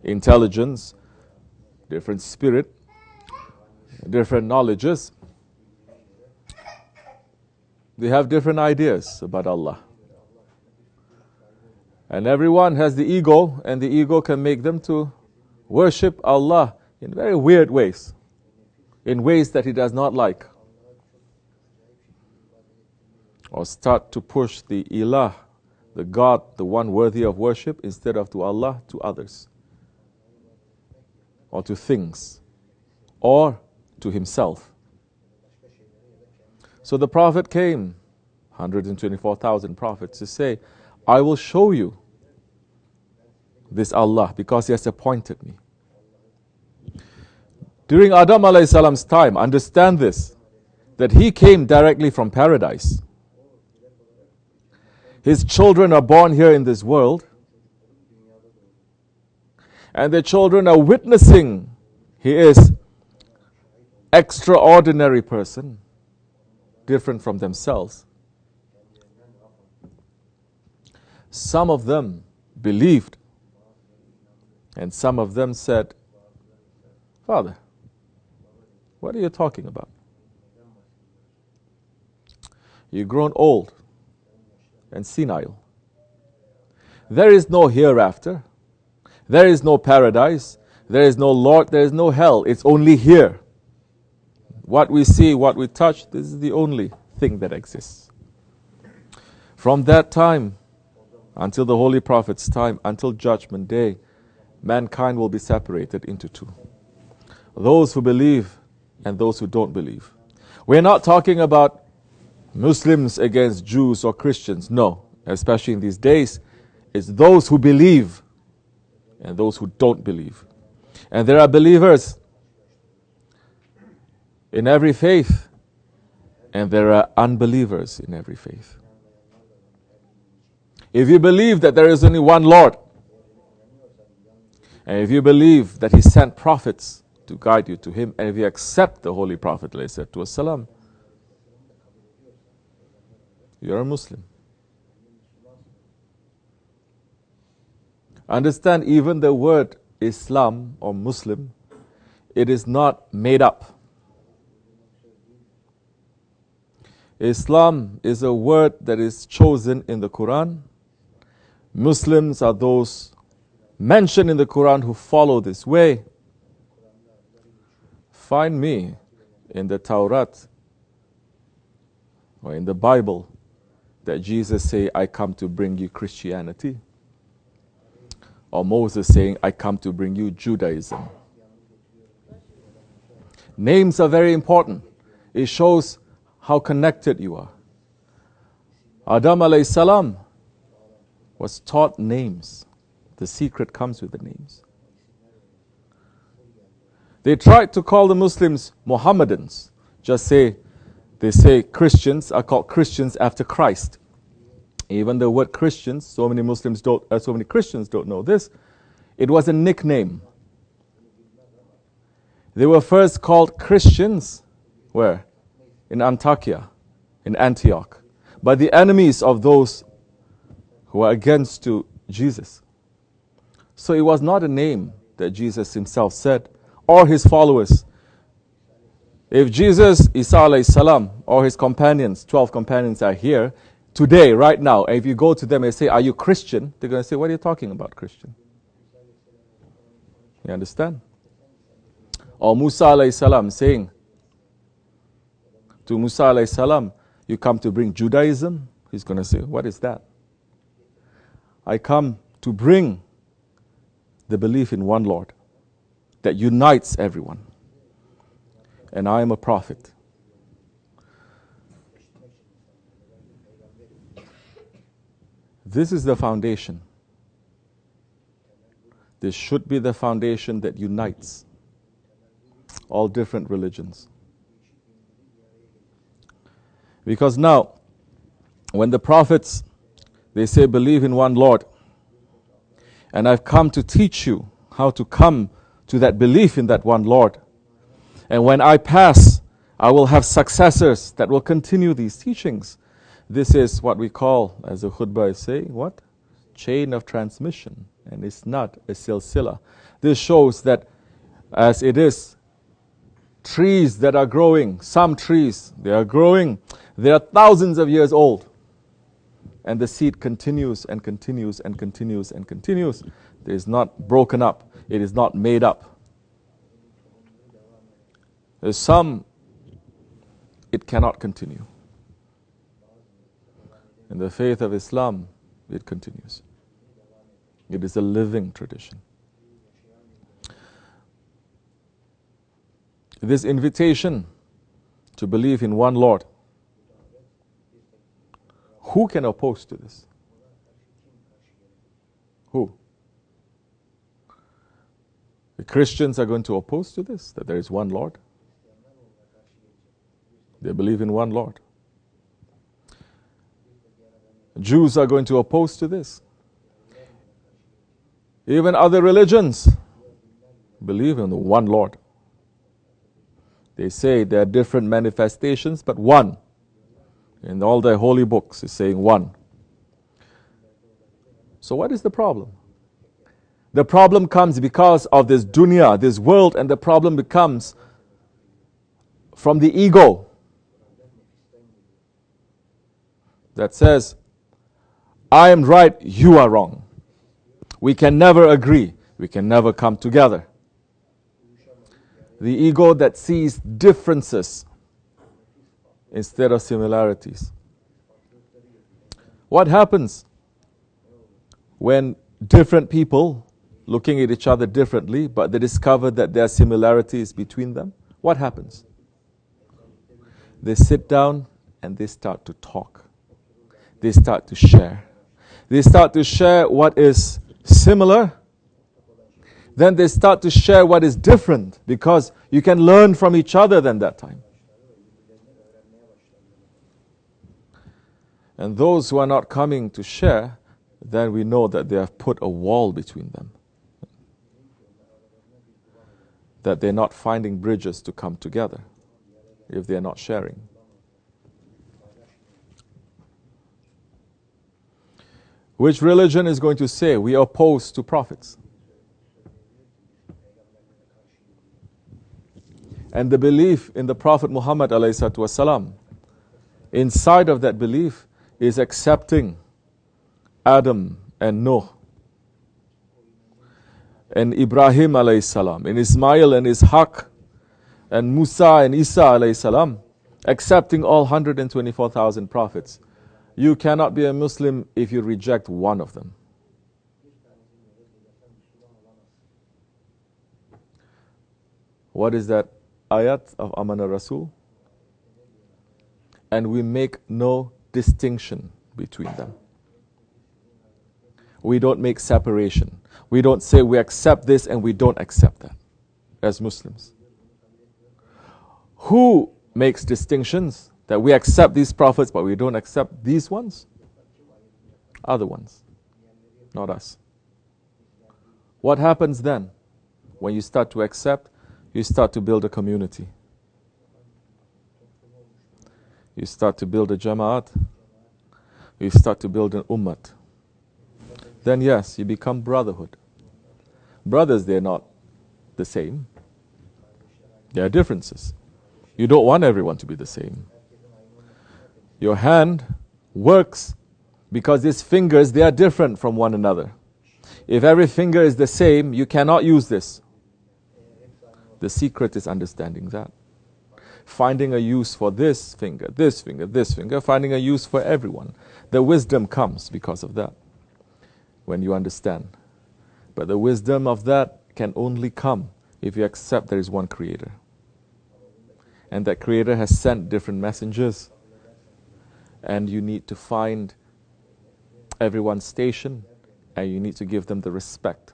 intelligence, different spirit, different knowledges. They have different ideas about Allah. And everyone has the ego, and the ego can make them to worship Allah in very weird ways, in ways that He does not like. Or start to push the ilah, the God, the one worthy of worship, instead of to Allah, to others. Or to things. Or to himself. So the Prophet came, 124,000 prophets, to say, I will show you this Allah because He has appointed me. During Adam alayhi salam's time, understand this, that he came directly from paradise. His children are born here in this world, and their children are witnessing he is extraordinary person, different from themselves. Some of them believed, and some of them said, Father, what are you talking about? You've grown old and senile. There is no hereafter. There is no paradise. There is no Lord. There is no hell. It's only here. What we see, what we touch, this is the only thing that exists. From that time until the Holy Prophet's time, until Judgment Day, mankind will be separated into two. Those who believe and those who don't believe. We're not talking about Muslims against Jews or Christians. No, especially in these days, it's those who believe and those who don't believe. And there are believers in every faith, and there are unbelievers in every faith. If you believe that there is only one Lord, and if you believe that He sent prophets to guide you to Him, and if you accept the Holy Prophet ﷺ, you're a Muslim. Understand, even the word Islam or Muslim, it is not made up. Islam is a word that is chosen in the Quran. Muslims are those mentioned in the Quran who follow this way. Find me in the Torah or in the Bible that Jesus say, I come to bring you Christianity. Or Moses saying, I come to bring you Judaism. Names are very important. It shows how connected you are. Adam alayhi salam was taught names. The secret comes with the names. They tried to call the Muslims Mohammedans. They say Christians are called Christians after Christ. Even the word Christians, so many Christians don't know this. It was a nickname. They were first called Christians, where? In Antioch, by the enemies of those who were against to Jesus. So it was not a name that Jesus himself said, or his followers. If Jesus, Isa alayhi salam, or his companions, 12 companions are here today, right now, and if you go to them and say, are you Christian? They're going to say, what are you talking about, Christian? You understand? Or Musa alayhi salam saying to Musa alayhi salam, you come to bring Judaism? He's going to say, what is that? I come to bring the belief in one Lord that unites everyone. And I am a prophet. This is the foundation. This should be the foundation that unites all different religions. Because now, when the prophets, they say believe in one Lord, and I've come to teach you how to come to that belief in that one Lord. And when I pass, I will have successors that will continue these teachings. This is what we call, as the khutbah is saying, what? Chain of transmission. and it's not a silsila. This shows that as it is, trees that are growing, some trees, they are growing, they are thousands of years old. And the seed continues and continues and continues and continues. It is not broken up. It is not made up. There's some, it cannot continue. In the faith of Islam, it continues. It is a living tradition. This invitation to believe in one Lord, who can oppose to this? Who? The Christians are going to oppose to this, that there is one Lord. They believe in one Lord. Jews are going to oppose to this. Even other religions believe in the one Lord. They say there are different manifestations, but one. In all their holy books is saying one. So what is the problem? The problem comes because of this dunya, this world, and the problem becomes from the ego that says, I am right, you are wrong. We can never agree. We can never come together. The ego that sees differences instead of similarities. What happens when different people looking at each other differently, but they discover that there are similarities between them? What happens? They sit down and they start to talk. They start to share. They start to share what is similar. Then they start to share what is different, because you can learn from each other then that time. And those who are not coming to share, then we know that they have put a wall between them. That they're not finding bridges to come together if they're not sharing. Which religion is going to say we are opposed to prophets? And the belief in the Prophet Muhammad ﷺ, inside of that belief is accepting Adam and Noah and Ibrahim ﷺ and Ismail and Ishaq and Musa and Isa ﷺ, accepting all 124,000 prophets. You cannot be a Muslim if you reject one of them. What is that ayat of Amana Rasul? And we make no distinction between them. We don't make separation. We don't say we accept this and we don't accept that as Muslims. Who makes distinctions? That we accept these prophets but we don't accept these ones? Other ones, not us. What happens then? When you start to accept, you start to build a community. You start to build a jama'at. You start to build an ummat. Then yes, you become brotherhood. Brothers, they're not the same. There are differences. You don't want everyone to be the same. Your hand works because these fingers, they are different from one another. If every finger is the same, you cannot use this. The secret is understanding that. Finding a use for this finger, this finger, this finger, finding a use for everyone. The wisdom comes because of that, when you understand. But the wisdom of that can only come if you accept there is one Creator. And that Creator has sent different messengers. And you need to find everyone's station, and you need to give them the respect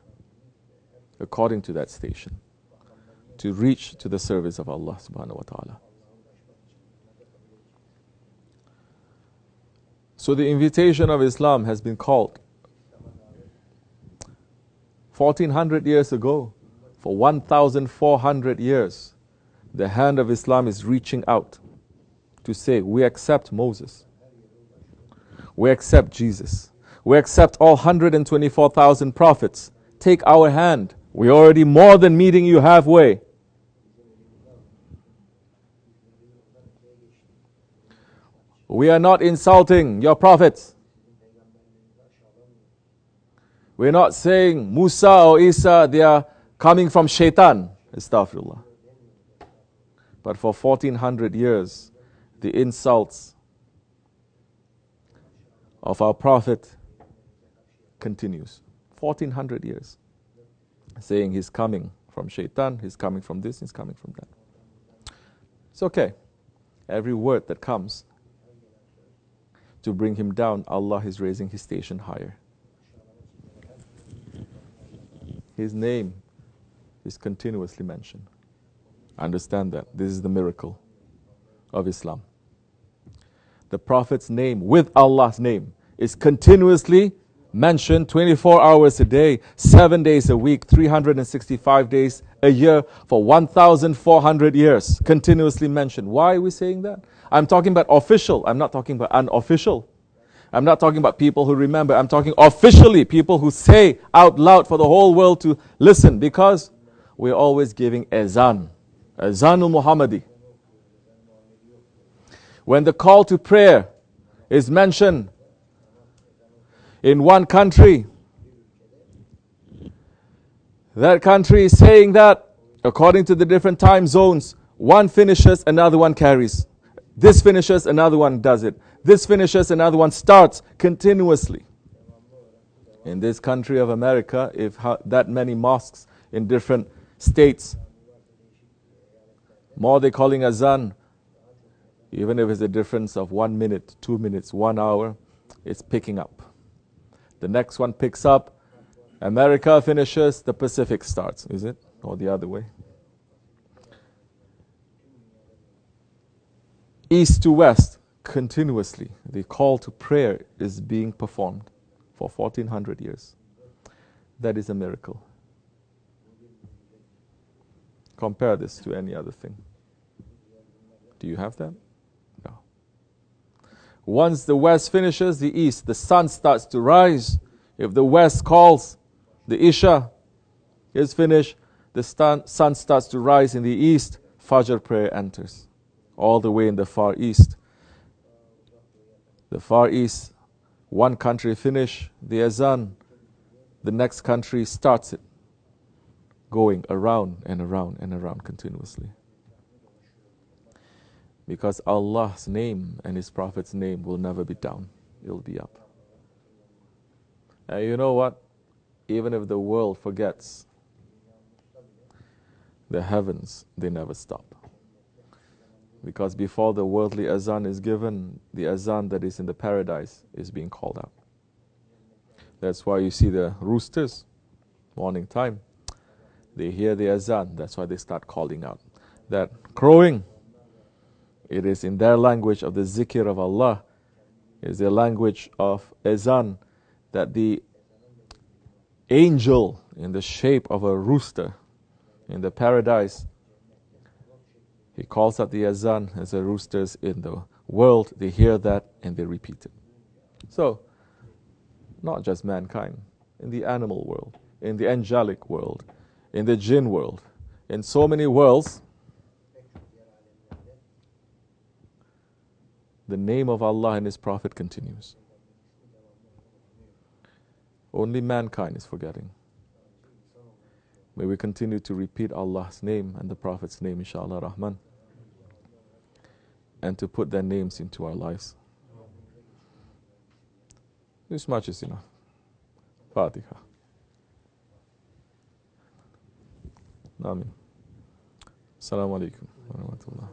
according to that station, to reach to the service of Allah subhanahu wa ta'ala. So the invitation of Islam has been called 1400 years ago. For 1400 years, the hand of Islam is reaching out to say, we accept Moses. We accept Jesus. We accept all 124,000 prophets. Take our hand. We're already more than meeting you halfway. We are not insulting your prophets. We're not saying Musa or Isa, they are coming from Shaitan. Astaghfirullah. But for 1400 years, the insults of our prophet continues. 1400 years. Saying he's coming from Shaitan, he's coming from this, he's coming from that. It's okay. Every word that comes to bring him down, Allah is raising his station higher. His name is continuously mentioned. Understand that. This is the miracle of Islam. The Prophet's name with Allah's name is continuously mentioned 24 hours a day, 7 days a week, 365 days a year for 1,400 years. Continuously mentioned. Why are we saying that? I'm talking about official. I'm not talking about unofficial. I'm not talking about people who remember. I'm talking officially, people who say out loud for the whole world to listen, because we're always giving azan. Azanul Muhammadi. When the call to prayer is mentioned in one country, that country is saying that according to the different time zones, one finishes, another one carries. This finishes, another one does it. This finishes, another one starts continuously. In this country of America, if that many mosques in different states, more they're calling azan, even if it's a difference of 1 minute, 2 minutes, 1 hour, it's picking up. The next one picks up, America finishes, the Pacific starts, is it? Or the other way? East to west, continuously, the call to prayer is being performed for 1400 years. That is a miracle. Compare this to any other thing. Do you have that? No. Once the west finishes, the east, the sun starts to rise. If the west calls, the Isha is finished, the sun starts to rise in the east, Fajr prayer enters. All the way in the Far East. The Far East, one country finish the azan, the next country starts it, going around and around and around continuously. Because Allah's name and His Prophet's name will never be down, it will be up. And you know what? Even if the world forgets, the heavens, they never stop. Because before the worldly azan is given, the azan that is in the paradise is being called out. That's why you see the roosters, morning time, they hear the azan, that's why they start calling out. That crowing, it is in their language of the zikr of Allah, is the language of azan, that the angel in the shape of a rooster in the paradise, he calls out the azan as the roosters in the world. They hear that and they repeat it. So, not just mankind, in the animal world, in the angelic world, in the jinn world, in so many worlds, the name of Allah and His Prophet continues. Only mankind is forgetting. May we continue to repeat Allah's name and the Prophet's name, inshallah Rahman, and to put their names into our lives. This much is enough. Fatiha. Amin. Assalamu alaikum wa rahmatullah.